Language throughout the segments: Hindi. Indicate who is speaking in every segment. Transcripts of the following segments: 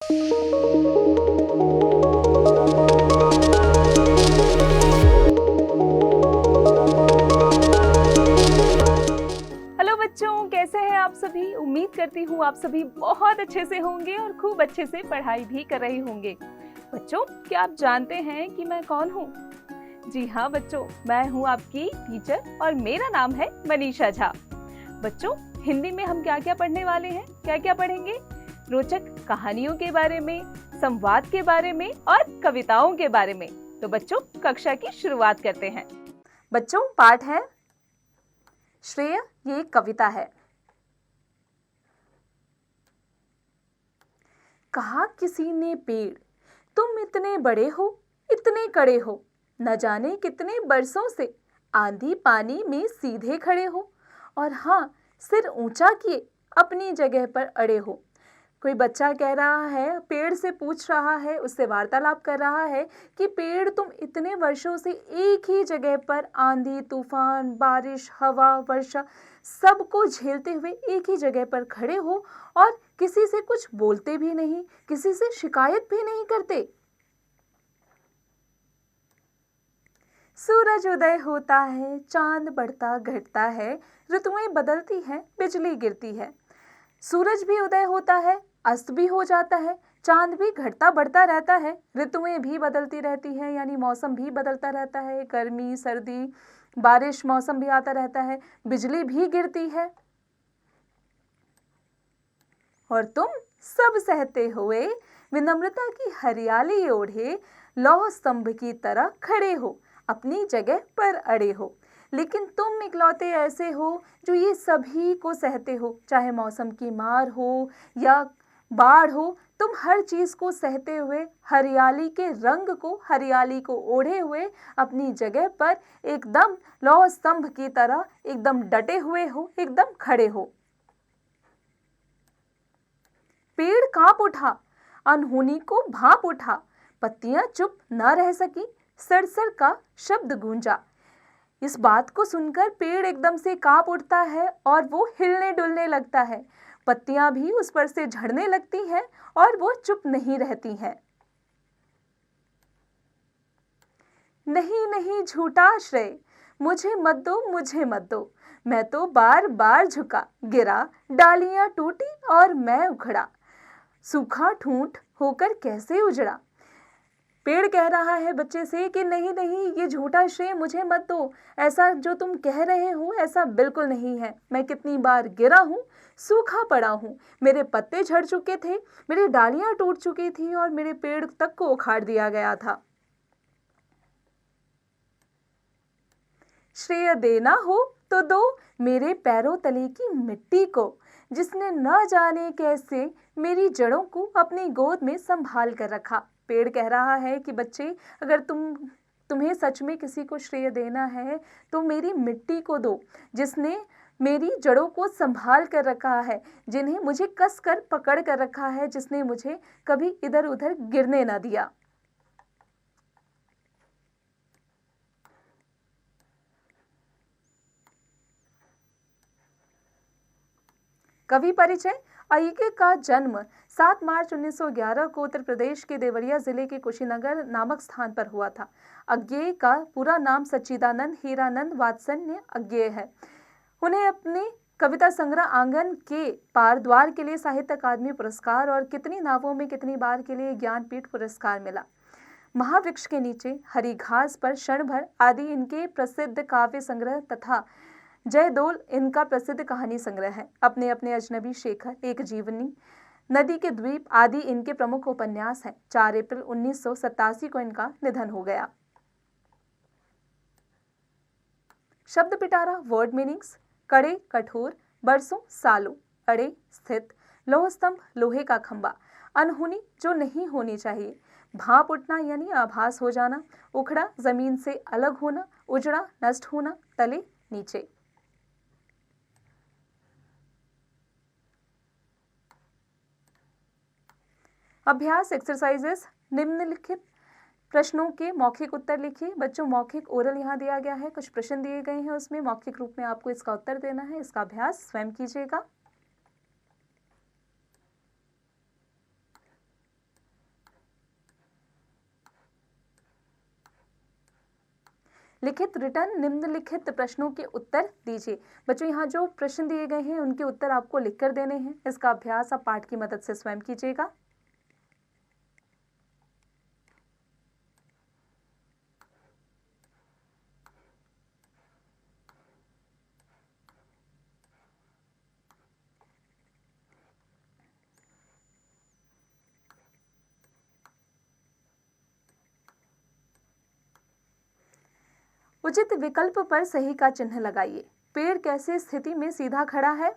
Speaker 1: हेलो बच्चों, कैसे हैं आप सभी। उम्मीद करती हूँ आप सभी बहुत अच्छे से होंगे और खूब अच्छे से पढ़ाई भी कर रहे होंगे। बच्चों, क्या आप जानते हैं कि मैं कौन हूँ? जी हाँ बच्चों, मैं हूँ आपकी टीचर और मेरा नाम है मनीषा झा। बच्चों, हिंदी में हम क्या क्या पढ़ने वाले हैं? क्या क्या पढ़ेंगे? रोचक कहानियों के बारे में, संवाद के बारे में और कविताओं के बारे में। तो बच्चों, कक्षा की शुरुआत करते हैं। बच्चों, पाठ है श्रेय। ये एक कविता है। कहा किसी ने पेड़, तुम इतने बड़े हो, इतने कड़े हो, न जाने कितने बरसों से आंधी पानी में सीधे खड़े हो, और हाँ, सिर ऊंचा किए अपनी जगह पर अड़े हो। कोई बच्चा कह रहा है, पेड़ से पूछ रहा है, उससे वार्तालाप कर रहा है कि पेड़, तुम इतने वर्षों से एक ही जगह पर आंधी तूफान बारिश हवा वर्षा सबको झेलते हुए एक ही जगह पर खड़े हो और किसी से कुछ बोलते भी नहीं, किसी से शिकायत भी नहीं करते। सूरज उदय होता है, चांद बढ़ता घटता है, ऋतुएं बदलती हैं, बिजली गिरती है। सूरज भी उदय होता है, अस्त भी हो जाता है, चांद भी घटता बढ़ता रहता है, ऋतुएं भी बदलती रहती हैं, यानी मौसम भी बदलता रहता है, गर्मी सर्दी बारिश मौसम भी आता रहता है, बिजली भी गिरती है। और तुम सब सहते हुए विनम्रता की हरियाली ओढ़े लौह स्तंभ की तरह खड़े हो, अपनी जगह पर अड़े हो। लेकिन तुम इकलौते ऐसे हो जो ये सभी को सहते हो, चाहे मौसम की मार हो या बाढ़ हो, तुम हर चीज को सहते हुए हरियाली के रंग को, हरियाली को ओढ़े हुए अपनी जगह पर एकदम लौह स्तंभ की तरह एकदम डटे हुए हो, एकदम खड़े हो। पेड़ कांप उठा, अनहोनी को भांप उठा, पत्तियां चुप न रह सकी, सरसर का शब्द गूंजा। इस बात को सुनकर पेड़ एकदम से कांप उठता है और वो हिलने डुलने लगता है। पत्तियां भी उस पर से झड़ने लगती हैं और वो चुप नहीं रहती हैं। नहीं नहीं झूठा आश्रय, मुझे मत दो, मुझे मत दो, मैं तो बार बार झुका, गिरा, डालियां टूटी और मैं उखड़ा, सूखा ठूंठ होकर कैसे उजड़ा। पेड़ कह रहा है बच्चे से कि नहीं नहीं, ये झूठा श्रेय मुझे मत दो, ऐसा जो तुम कह रहे हो ऐसा बिल्कुल नहीं है। मैं कितनी बार गिरा हूँ, सूखा पड़ा हूँ, मेरे पत्ते झड़ चुके थे, मेरी डालियां टूट चुकी थी और मेरे पेड़ तक को उखाड़ दिया गया था। श्रेय देना हो तो दो मेरे पैरों तले की मिट्टी को, जिसने न जाने कैसे मेरी जड़ों को अपनी गोद में संभाल कर रखा। पेड़ कह रहा है कि बच्चे, अगर तुम्हें सच में किसी को श्रेय देना है तो मेरी मिट्टी को दो, जिसने मेरी जड़ों को संभाल कर रखा है, जिन्हें मुझे कस कर पकड़ कर रखा है, जिसने मुझे कभी इधर उधर गिरने ना दिया। कवि परिचय। अय्यगे का जन्म 7 मार्च 1911 को उत्तर प्रदेश के देवरिया जिले के कुशीनगर नामक स्थान पर हुआ था। अज्ञेय का पूरा नाम सच्चिदानंद हीरानंद वात्सल्य अज्ञेय है। उन्हें अपने कविता संग्रह आंगन के पार द्वार के लिए साहित्य अकादमी पुरस्कार और कितनी नावों में कितनी बार के लिए ज्ञानपीठ पुरस्कार मिला। महावृक्ष के नीचे, हरी घास पर क्षण भर आदि इनके प्रसिद्ध काव्य संग्रह तथा जयदोल इनका प्रसिद्ध कहानी संग्रह है। अपने अपने अजनबी शेखर, एक जीवनी, नदी के द्वीप आदि इनके प्रमुख उपन्यास हैं। 4 अप्रैल 1987 को इनका निधन हो गया। शब्द पिटारा, वर्ड मीनिंग्स। कड़े, कठोर, बरसों, सालों, अड़े, स्थित, लौह स्तंभ, लोहे का खंबा, अनहोनी, जो नहीं होनी चाहिए, भाप उठना यानी आभास हो जाना, उखड़ा, जमीन से अलग होना, उजड़ा, नष्ट होना, तले, नीचे। अभ्यास एक्सरसाइजेस। निम्नलिखित प्रश्नों के मौखिक उत्तर लिखिए। बच्चों, मौखिक ओरल यहाँ दिया गया है, कुछ प्रश्न दिए गए हैं, उसमें मौखिक रूप में आपको इसका उत्तर देना है। इसका अभ्यास स्वयं कीजिएगा। लिखित रिटर्न निम्नलिखित प्रश्नों के उत्तर दीजिए। बच्चों यहाँ जो प्रश्न दिए गए हैं उनके उत्तर आपको लिखकर देने हैं। इसका अभ्यास आप पाठ की मदद से स्वयं कीजिएगा। उचित विकल्प पर सही का चिन्ह लगाइए। पेड़ कैसी स्थिति में सीधा खड़ा है?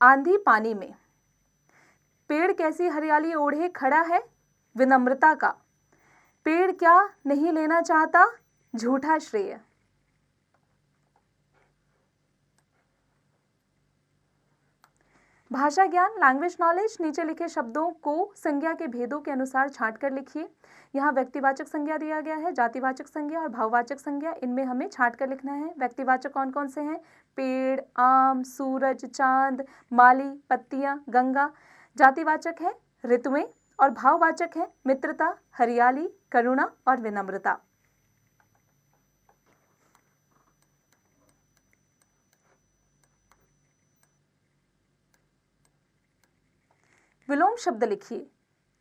Speaker 1: आंधी पानी में। पेड़ कैसी हरियाली ओढ़े खड़ा है? विनम्रता का। पेड़ क्या नहीं लेना चाहता? झूठा श्रेय। भाषा ज्ञान लैंग्वेज नॉलेज। नीचे लिखे शब्दों को संज्ञा के भेदों के अनुसार छांट कर लिखिए। यहाँ व्यक्तिवाचक संज्ञा दिया गया है, जातिवाचक संज्ञा और भाववाचक संज्ञा, इनमें हमें छांट कर लिखना है। व्यक्तिवाचक कौन कौन से हैं? पेड़, आम, सूरज, चांद, माली, पत्तियां, गंगा। जातिवाचक है ऋतुएं और भाववाचक है मित्रता, हरियाली, करुणा और विनम्रता। विलोम शब्द लिखिए।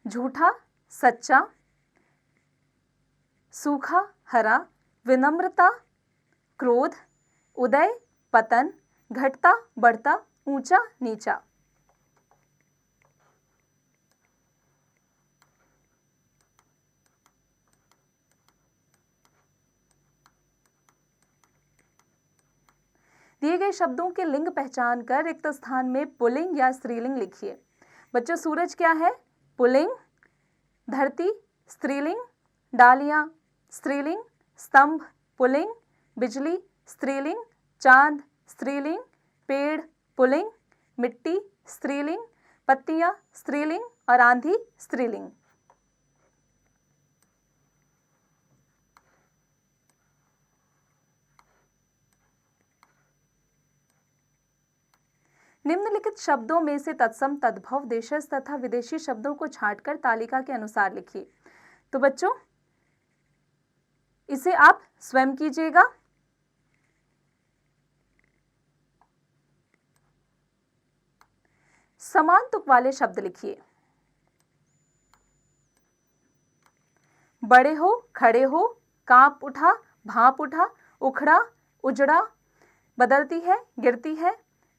Speaker 1: झूठा, सच्चा, सूखा, हरा, विनम्रता, क्रोध, उदय, पतन, घटता, बढ़ता, ऊंचा, नीचा। दिए गए शब्दों के लिंग पहचान कर रिक्त स्थान में पुल्लिंग या स्त्रीलिंग लिखिए। बच्चों सूरज क्या है? पुल्लिंग। धरती स्त्रीलिंग। डालियां स्त्रीलिंग। स्तंभ पुल्लिंग। बिजली स्त्रीलिंग। चांद स्त्रीलिंग। पेड़ पुल्लिंग। मिट्टी स्त्रीलिंग। पत्तियां स्त्रीलिंग और आंधी स्त्रीलिंग। निम्नलिखित शब्दों में से तत्सम, तद्भव, देशज तथा विदेशी शब्दों को छांटकर तालिका के अनुसार लिखिए। तो बच्चों इसे आप स्वयं कीजिएगा। समान तुक वाले शब्द लिखिए। बड़े हो, खड़े हो, कांप उठा, भांप उठा, उखड़ा, उजड़ा, बदलती है, गिरती है,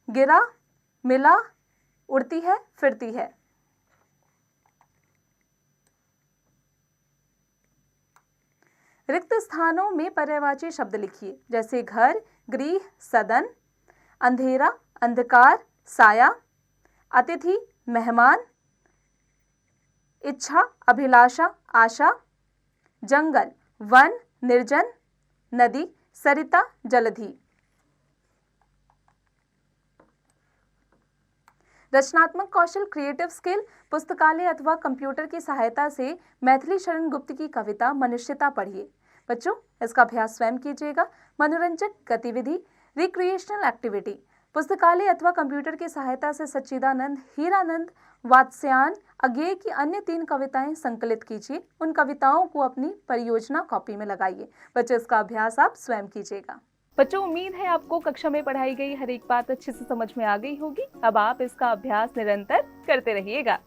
Speaker 1: गिरा, मिला, उड़ती है, फिरती है। रिक्त स्थानों में पर्यायवाची शब्द लिखिए, जैसे घर, गृह, सदन, अंधेरा, अंधकार, साया, अतिथि, मेहमान, इच्छा, अभिलाषा, आशा, जंगल, वन, निर्जन, नदी, सरिता, जलधि। रचनात्मक कौशल क्रिएटिव स्किल। पुस्तकालय अथवा कंप्यूटर की सहायता से मैथिली शरण गुप्त की कविता मनुष्यता पढ़िए। बच्चों इसका अभ्यास स्वयं कीजिएगा। मनोरंजक गतिविधि रिक्रिएशनल एक्टिविटी। पुस्तकालय अथवा कंप्यूटर की सहायता से सच्चिदानंद, हीरानंद, वात्स्यायन, अज्ञेय की अन्य 3 कविताएं संकलित कीजिए। उन कविताओं को अपनी परियोजना कॉपी में लगाइए। बच्चों इसका अभ्यास आप स्वयं कीजिएगा। बच्चों उम्मीद है आपको कक्षा में पढ़ाई गई हर एक बात अच्छे से समझ में आ गई होगी। अब आप इसका अभ्यास निरंतर करते रहिएगा।